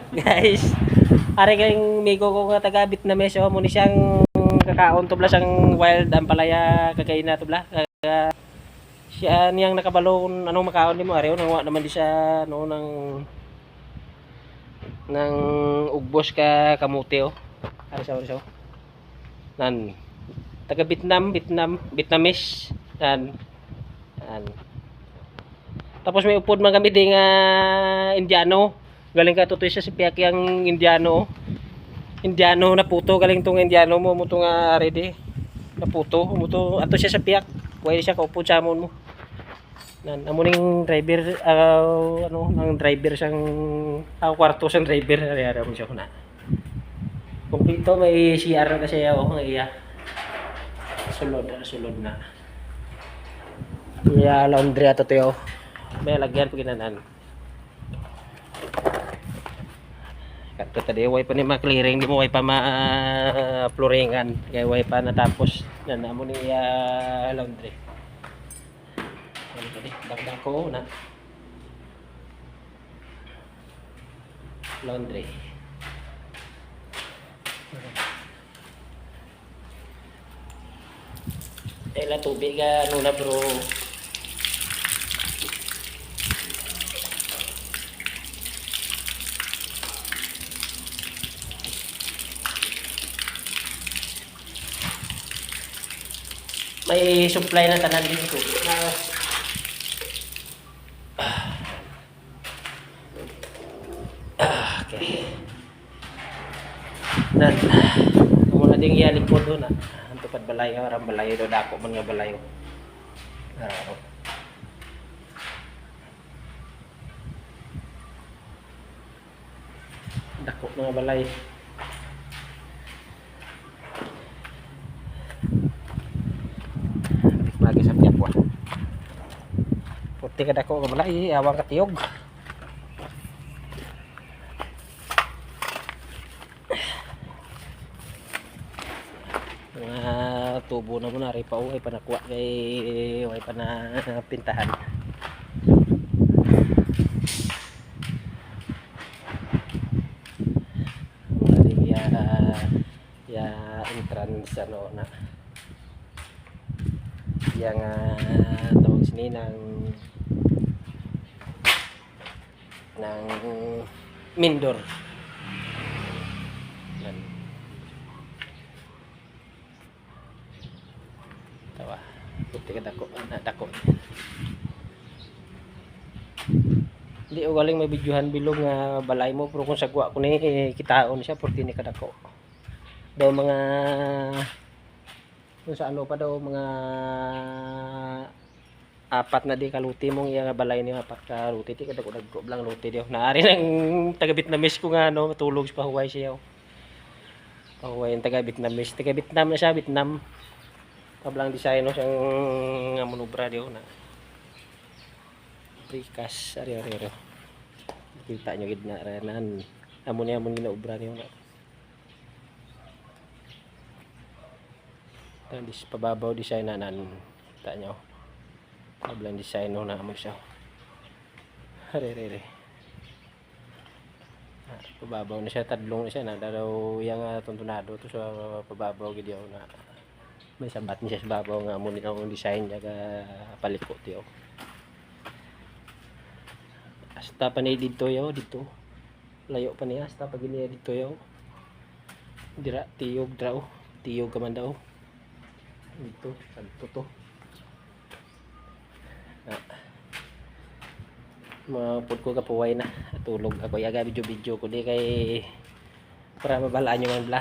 Guys, ari kayong migo ko nga taga Vietnamese o muni siyang kakaon to bla siyang wild ang palaya kagay na to bla. Siya niyang nakabalon anong makaon nimo ari nang naman di siya no ng ugbos ka kamuti oh. Ari siya. Nan taga Vietnamese. Nan. Tapos may upod man kami ding Indiano. Galing ka tutoy siya si Piaki ang Indiano. Indiano na puto galing tong Indiano mo tong ready. Na puto mo to ato siya sa Piak. Pwede siya kaupo sa amon mo. Nan amo ning driver ano ang driver siyang kwarto siyang driver ari mo siya na. Kumpleto may CR na siya oh ang iya. Sulod na. Iya laundry ato to. May lagyan pag ginanan. Kato tadi way pa ni ma-clearing di mo way pa ma-flooringan kay way pa natapos na namo ni laundry. Tadi dagdag ko na laundry. Ela tubig ano na bro. May supply na tanan din ito. Okay. Nan muna ding ialik po doon ang tupad balayo, aram balayo do dako man nga balayo. Dako mga balay. Lagi sa piyak wa. Puti ka dako nga balay, awang katiyog. Tubo na mo na rin pa uwi pa nakuha kay uwi pa na pintahan maring ya entrance ano na yang tawag sini ng Mindor. Tawa puti ka dako hindi o galing may videohan bilog nga balay mo pero kung sagwa ko ni kitaon siya porque ni kadako daw mga kung sa ano pa daw mga apat na di kaluti mong iya balay niyo apat ka luti ti kadako dagko lang luti dio naari nang taga Vietnamese ko nga no matulog sa pahuway siya pahuway ang taga Vietnam na siya Vietnam kablang design no siyang manubra dio na precast ari kita nyo gid na ranan amon ginaubra niyo na tandis pababaw design nanan kita nyo kablang design no na amo siya ari pababaw na siya tadlong na siya na daw yang tuntunado to sa pababaw gid na may sabat niya sa babaw nga mo nitong design niya ka paliko tiyo hasta pa ni dito dito layo pa niya hasta pag niya dito dira tiyog ka man daw dito to mapud ko kapuway na tulog ako yaga video ko di kay para mabalaan nyo man bla